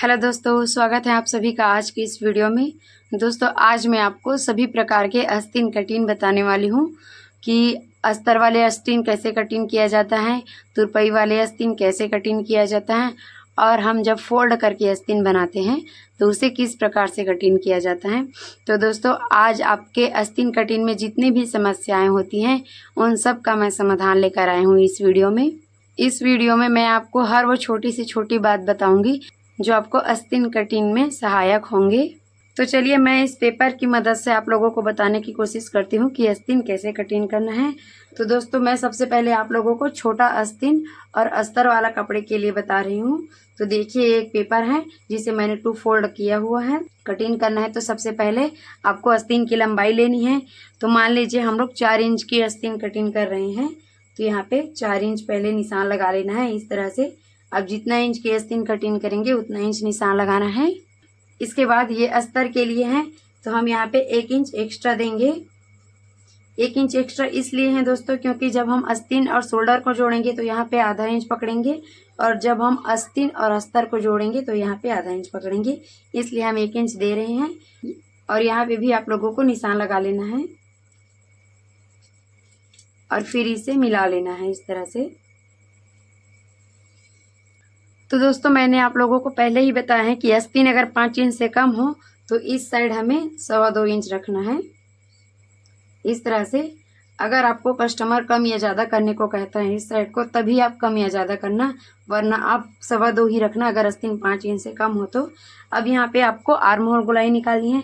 Hello दोस्तों, स्वागत है आप सभी का आज की इस वीडियो में। दोस्तों, आज मैं आपको सभी प्रकार के आस्तीन कटिंग बताने वाली हूँ कि अस्तर वाले आस्तीन कैसे कटिंग किया जाता है, तुरपाई वाले आस्तीन कैसे कटिंग किया जाता है और हम जब फोल्ड करके आस्तीन बनाते हैं तो उसे किस प्रकार से कटिंग किया जाता है। तो दोस्तों, आज आपके आस्तीन कटिंग में जितनी भी समस्याएँ होती हैं उन सब का मैं समाधान लेकर आई हूँ इस वीडियो में। इस वीडियो में मैं आपको हर वो छोटी से छोटी बात बताऊंगी जो आपको आस्तीन कटिंग में सहायक होंगे। तो चलिए मैं इस पेपर की मदद से आप लोगों को बताने की कोशिश करती हूँ कि आस्तीन कैसे कटिंग करना है। तो दोस्तों, मैं सबसे पहले आप लोगों को छोटा आस्तीन और अस्तर वाला कपड़े के लिए बता रही हूँ। तो देखिए, एक पेपर है जिसे मैंने 2 फोल्ड किया हुआ है। कटिंग करना है तो सबसे पहले आपको आस्तीन की लंबाई लेनी है। तो मान लीजिए हम लोग 4 इंच की आस्तीन कटिंग कर रहे हैं, तो यहाँ पे 4 इंच पहले निशान लगा लेना है इस तरह से। अब जितना इंच की आस्तीन कटिंग करेंगे उतना इंच निशान लगाना है। इसके बाद ये अस्तर के लिए है तो हम यहाँ पे 1 इंच एक्स्ट्रा देंगे। 1 इंच एक्स्ट्रा इसलिए है दोस्तों क्योंकि जब हम आस्तीन और शोल्डर को जोड़ेंगे तो यहाँ पे आधा इंच पकड़ेंगे, और जब हम आस्तीन और अस्तर को जोड़ेंगे तो यहाँ पे आधा इंच पकड़ेंगे, इसलिए हम 1 इंच दे रहे हैं। और यहाँ पे भी आप लोगों को निशान लगा लेना है और फिर इसे मिला लेना है इस तरह से। तो दोस्तों, मैंने आप लोगों को पहले ही बताया है कि आस्तीन अगर 5 इंच से कम हो तो इस साइड हमें 2.25 इंच रखना है इस तरह से। अगर आपको कस्टमर कम या ज़्यादा करने को कहता है इस साइड को, तभी आप कम या ज़्यादा करना, वरना आप 2.25 ही रखना अगर आस्तीन 5 इंच से कम हो तो। अब यहाँ पे आपको आर्म होल गोलाई निकालनी है।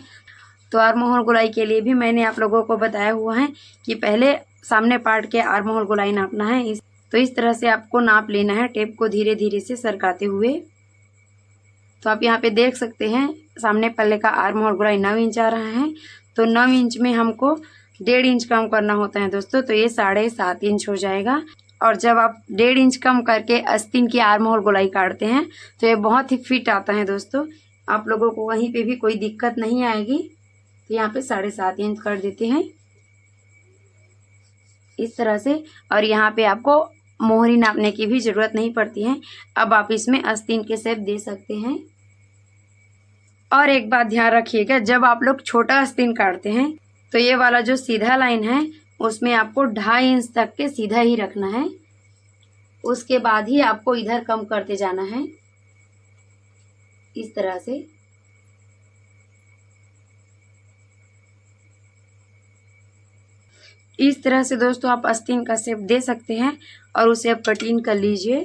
तो आर्म होल गोलाई के लिए भी मैंने आप लोगों को बताया हुआ है कि पहले सामने पार्ट के आर्म होल गोलाई नापना है। तो इस तरह से आपको नाप लेना है, टेप को धीरे धीरे से सरकाते हुए। तो आप यहाँ पे देख सकते हैं सामने पल्ले का आर्म होल गोलाई 9 इंच आ रहा है। तो 9 इंच में हमको 1.5 इंच कम करना होता है दोस्तों, तो ये 7.5 इंच हो जाएगा। और जब आप 1.5 इंच कम करके आस्तीन की आर्म होल गोलाई काटते हैं तो ये बहुत ही फिट आता है दोस्तों, आप लोगों को वहीं पे भी कोई दिक्कत नहीं आएगी। तो यहाँ पे 7.5 इंच कर देते हैं इस तरह से। और यहाँ पे आपको मोहरी नापने की भी जरूरत नहीं पड़ती है। अब आप इसमें आस्तीन के शेप दे सकते हैं। और एक बात ध्यान रखिएगा, जब आप लोग छोटा आस्तीन काटते हैं तो ये वाला जो सीधा लाइन है उसमें आपको 2.5 इंच तक के सीधा ही रखना है, उसके बाद ही आपको इधर कम करते जाना है इस तरह से। इस तरह से दोस्तों आप आस्तीन का शेप दे सकते हैं और उसे आप कटिंग कर लीजिए।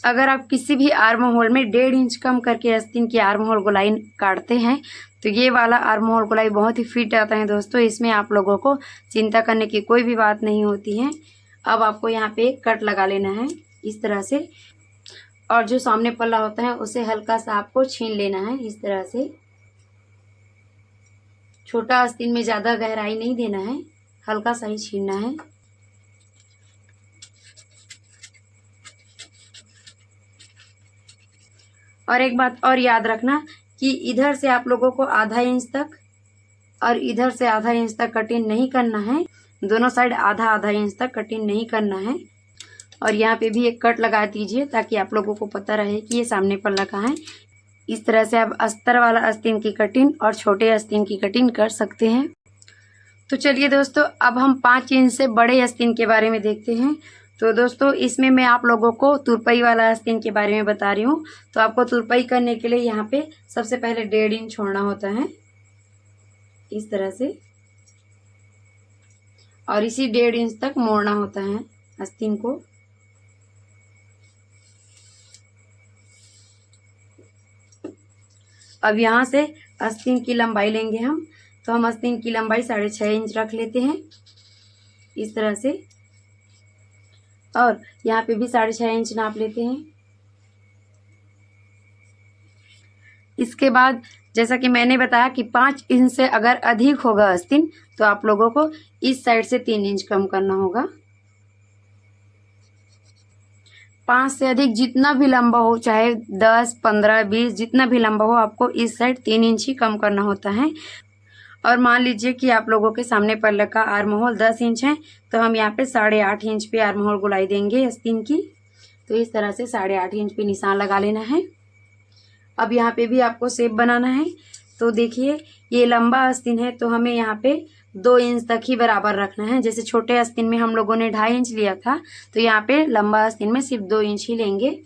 अगर आप किसी भी आर्म होल में 1.5 इंच कम करके आस्तीन की आर्म होल गोलाई काटते हैं तो ये वाला आर्म होल गोलाई बहुत ही फिट आता है दोस्तों, इसमें आप लोगों को चिंता करने की कोई भी बात नहीं होती है। अब आपको यहाँ पे कट लगा लेना है इस तरह से, और जो सामने पल्ला होता है उसे हल्का सा आपको छीन लेना है इस तरह से। छोटा आस्तीन में ज़्यादा गहराई नहीं देना है, हल्का सा ही छीनना है। और एक बात और याद रखना कि इधर से आप लोगों को आधा इंच तक और इधर से आधा इंच तक कटिंग नहीं करना है, दोनों साइड आधा आधा इंच तक कटिंग नहीं करना है। और यहाँ पे भी एक कट लगा दीजिए ताकि आप लोगों को पता रहे कि ये सामने पल्ला कहाँ है। इस तरह से आप अस्तर वाला आस्तीन की कटिंग और छोटे आस्तीन की कटिंग कर सकते हैं। तो चलिए दोस्तों, अब हम 5 इंच से बड़े आस्तीन के बारे में देखते हैं। तो दोस्तों, इसमें मैं आप लोगों को तुरपाई वाला आस्तीन के बारे में बता रही हूँ। तो आपको तुरपाई करने के लिए यहाँ पे सबसे पहले 1.5 इंच छोड़ना होता है इस तरह से, और इसी 1.5 इंच तक मोड़ना होता है आस्तीन को। अब यहाँ से आस्तीन की लंबाई लेंगे हम, तो हम आस्तीन की लंबाई 6.5 इंच रख लेते हैं इस तरह से, और यहाँ पे भी 6.5 इंच नाप लेते हैं। इसके बाद जैसा कि मैंने बताया कि 5 इंच से अगर अधिक होगा आस्तीन तो आप लोगों को इस साइड से 3 इंच कम करना होगा। 5 से अधिक जितना भी लंबा हो, चाहे 10, 15, 20 जितना भी लंबा हो, आपको इस साइड 3 इंच ही कम करना होता है। और मान लीजिए कि आप लोगों के सामने पल्ले का आर्म होल 10 इंच है, तो हम यहाँ पे 8.5 इंच पे आर्म होल गोलाई देंगे आस्तीन की। तो इस तरह से 8.5 इंच पे निशान लगा लेना है। अब यहाँ पे भी आपको शेप बनाना है। तो देखिए ये लंबा आस्तीन है, तो हमें यहाँ पे 2 इंच तक ही बराबर रखना है। जैसे छोटे आस्तीन में हम लोगों ने 2.5 इंच लिया था, तो यहाँ पे लंबा आस्तीन में सिर्फ 2 इंच ही लेंगे।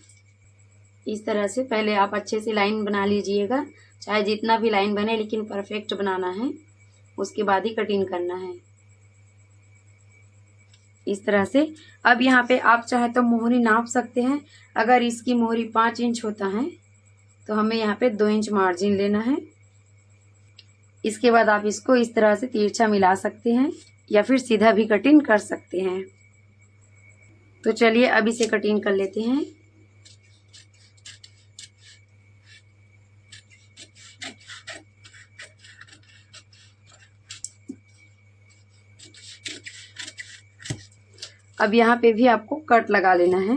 इस तरह से पहले आप अच्छे से लाइन बना लीजिएगा, चाहे जितना भी लाइन बने, लेकिन परफेक्ट बनाना है, उसके बाद ही कटिंग करना है। इस तरह से अब यहाँ पे आप चाहे तो मोहरी नाप सकते हैं। अगर इसकी मोहरी 5 इंच होता है तो हमें यहाँ पे 2 इंच मार्जिन लेना है। इसके बाद आप इसको इस तरह से तिरछा मिला सकते हैं या फिर सीधा भी कटिंग कर सकते हैं। तो चलिए अब इसे कटिंग कर लेते हैं। अब यहाँ पे भी आपको कट लगा लेना है।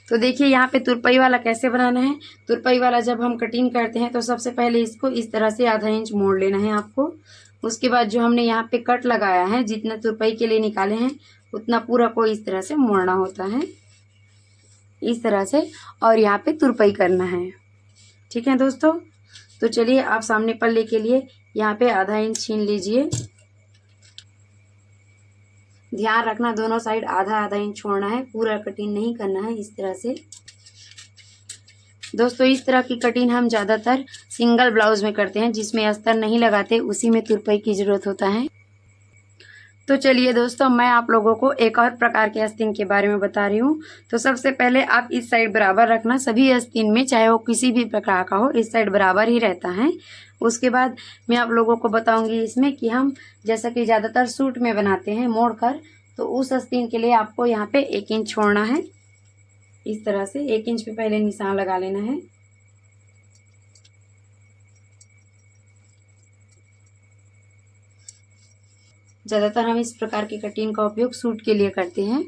तो देखिए यहाँ पे तुरपाई वाला कैसे बनाना है। तुरपाई वाला जब हम कटिंग करते हैं तो सबसे पहले इसको इस तरह से आधा इंच मोड़ लेना है आपको। उसके बाद जो हमने यहाँ पे कट लगाया है, जितना तुरपाई के लिए निकाले हैं उतना पूरा को इस तरह से मोड़ना होता है, इस तरह से, और यहाँ पे तुरपाई करना है। ठीक है दोस्तों। तो चलिए आप सामने पल्ले के लिए यहाँ पे आधा इंच छीन लीजिए। ध्यान रखना दोनों साइड आधा आधा इंच छोड़ना है, पूरा कटिंग नहीं करना है। इस तरह से दोस्तों, इस तरह की कटिंग हम ज़्यादातर सिंगल ब्लाउज में करते हैं, जिसमें अस्तर नहीं लगाते, उसी में तुरपाई की ज़रूरत होता है। तो चलिए दोस्तों, मैं आप लोगों को एक और प्रकार के आस्तीन के बारे में बता रही हूँ। तो सबसे पहले आप इस साइड बराबर रखना, सभी आस्तीन में, चाहे वो किसी भी प्रकार का हो, इस साइड बराबर ही रहता है। उसके बाद मैं आप लोगों को बताऊंगी इसमें कि हम जैसा कि ज़्यादातर सूट में बनाते हैं मोड़ कर, तो उस आस्तीन के लिए आपको यहाँ पे 1 इंच छोड़ना है। इस तरह से 1 इंच पे पहले निशान लगा लेना है। ज़्यादातर हम इस प्रकार की कटिंग का उपयोग सूट के लिए करते हैं।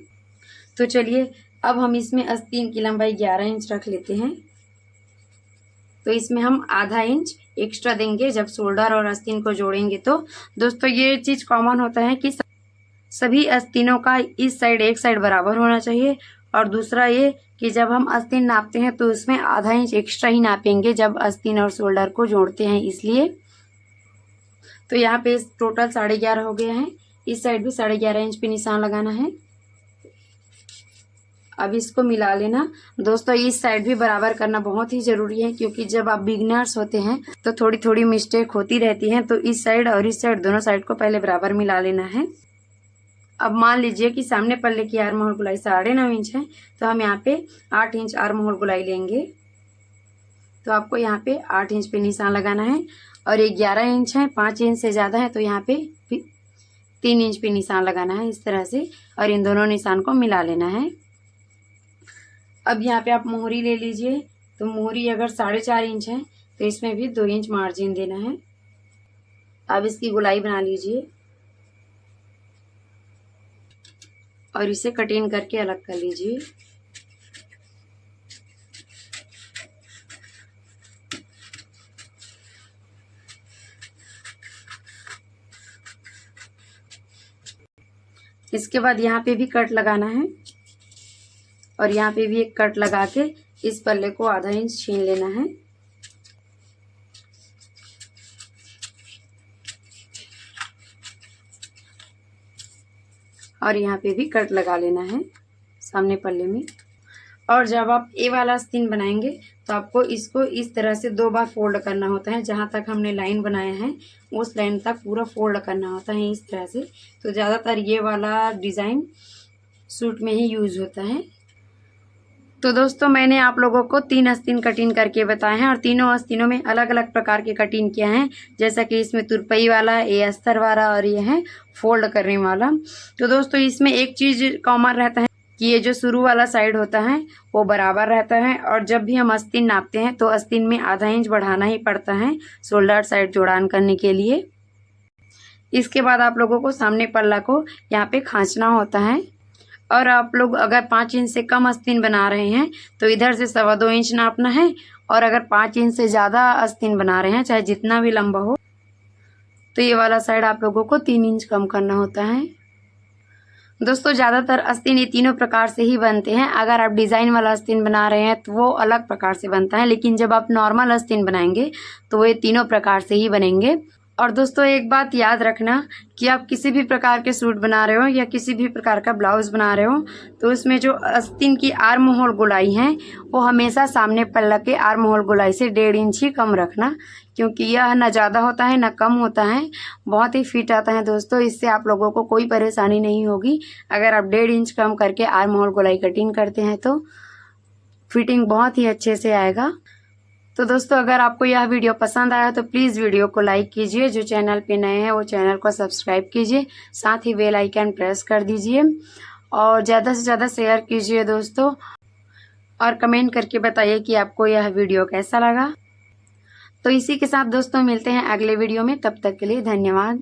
तो चलिए अब हम इसमें आस्तीन की लंबाई 11 इंच रख लेते हैं। तो इसमें हम आधा इंच एक्स्ट्रा देंगे जब शोल्डर और आस्तीन को जोड़ेंगे। तो दोस्तों ये चीज़ कॉमन होता है कि सभी आस्तीनों का इस साइड एक साइड बराबर होना चाहिए, और दूसरा ये कि जब हम आस्तीन नापते हैं तो उसमें आधा इंच एक्स्ट्रा ही नापेंगे जब आस्तीन और शोल्डर को जोड़ते हैं, इसलिए। तो यहाँ पे टोटल 11.5 हो गया है। इस साइड भी 11.5 इंच पे निशान लगाना है। अब इसको मिला लेना। दोस्तों इस साइड भी बराबर करना बहुत ही ज़रूरी है, क्योंकि जब आप बिगनर्स होते हैं तो थोड़ी थोड़ी मिस्टेक होती रहती है। तो इस साइड और इस साइड दोनों साइड को पहले बराबर मिला लेना है। अब मान लीजिए कि सामने पल्ले की आर्म होल गोलाई 9.5 इंच है, तो हम यहाँ पे 8 इंच आर्म होल गोलाई लेंगे। तो आपको यहाँ पे 8 इंच पे निशान लगाना है, और ये 11 इंच है, 5 इंच से ज़्यादा है तो यहाँ पे 3 इंच पे निशान लगाना है, इस तरह से, और इन दोनों निशान को मिला लेना है। अब यहाँ पे आप मोहरी ले लीजिए। तो मोहरी अगर 4.5 इंच है तो इसमें भी 2 इंच मार्जिन देना है। अब इसकी गोलाई बना लीजिए और इसे कटिंग करके अलग कर लीजिए। इसके बाद यहाँ पे भी कट लगाना है, और यहाँ पे भी एक कट लगा के इस पल्ले को आधा इंच छीन लेना है। और यहाँ पे भी कट लगा लेना है सामने पल्ले में। और जब आप ए वाला आस्तीन बनाएंगे तो आपको इसको इस तरह से 2 बार फोल्ड करना होता है। जहाँ तक हमने लाइन बनाया है उस लाइन तक पूरा फोल्ड करना होता है, इस तरह से। तो ज़्यादातर ये वाला डिज़ाइन सूट में ही यूज़ होता है। तो दोस्तों मैंने आप लोगों को 3 आस्तीन कटिंग करके बताए हैं, और तीनों आस्तीनों में अलग अलग प्रकार के कटिंग किया है। जैसा कि इसमें तुरपाई वाला, ये अस्तर वाला, और ये है फोल्ड करने वाला। तो दोस्तों इसमें एक चीज़ कॉमन रहता है कि ये जो शुरू वाला साइड होता है वो बराबर रहता है, और जब भी हम आस्तीन नापते हैं तो आस्तीन में आधा इंच बढ़ाना ही पड़ता है शोल्डर साइड जोड़ान करने के लिए। इसके बाद आप लोगों को सामने पल्ला को यहाँ पे खींचना होता है, और आप लोग अगर 5 इंच से कम आस्तीन बना रहे हैं तो इधर से 2.25 इंच नापना है, और अगर 5 इंच से ज़्यादा आस्तीन बना रहे हैं, चाहे जितना भी लंबा हो, तो ये वाला साइड आप लोगों को 3 इंच कम करना होता है। दोस्तों ज़्यादातर आस्तीन ये तीनों प्रकार से ही बनते हैं। अगर आप डिज़ाइन वाला आस्तीन बना रहे हैं तो वो अलग प्रकार से बनता है, लेकिन जब आप नॉर्मल आस्तीन बनाएंगे तो वो ये तीनों प्रकार से ही बनेंगे। और दोस्तों एक बात याद रखना कि आप किसी भी प्रकार के सूट बना रहे हो या किसी भी प्रकार का ब्लाउज़ बना रहे हो तो उसमें जो आस्तीन की आर्म होल गोलाई है वो हमेशा सामने पल्ला के आर्म होल गोलाई से 1.5 इंच ही कम रखना, क्योंकि यह ना ज़्यादा होता है ना कम होता है, बहुत ही फिट आता है दोस्तों। इससे आप लोगों को कोई परेशानी नहीं होगी। अगर आप 1.5 इंच कम करके आर्म होल गोलाई कटिंग करते हैं तो फिटिंग बहुत ही अच्छे से आएगा। तो दोस्तों अगर आपको यह वीडियो पसंद आया तो प्लीज़ वीडियो को लाइक कीजिए। जो चैनल पे नए हैं वो चैनल को सब्सक्राइब कीजिए, साथ ही बेल आइकन प्रेस कर दीजिए और ज़्यादा से ज़्यादा शेयर कीजिए दोस्तों। और कमेंट करके बताइए कि आपको यह वीडियो कैसा लगा। तो इसी के साथ दोस्तों मिलते हैं अगले वीडियो में, तब तक के लिए धन्यवाद।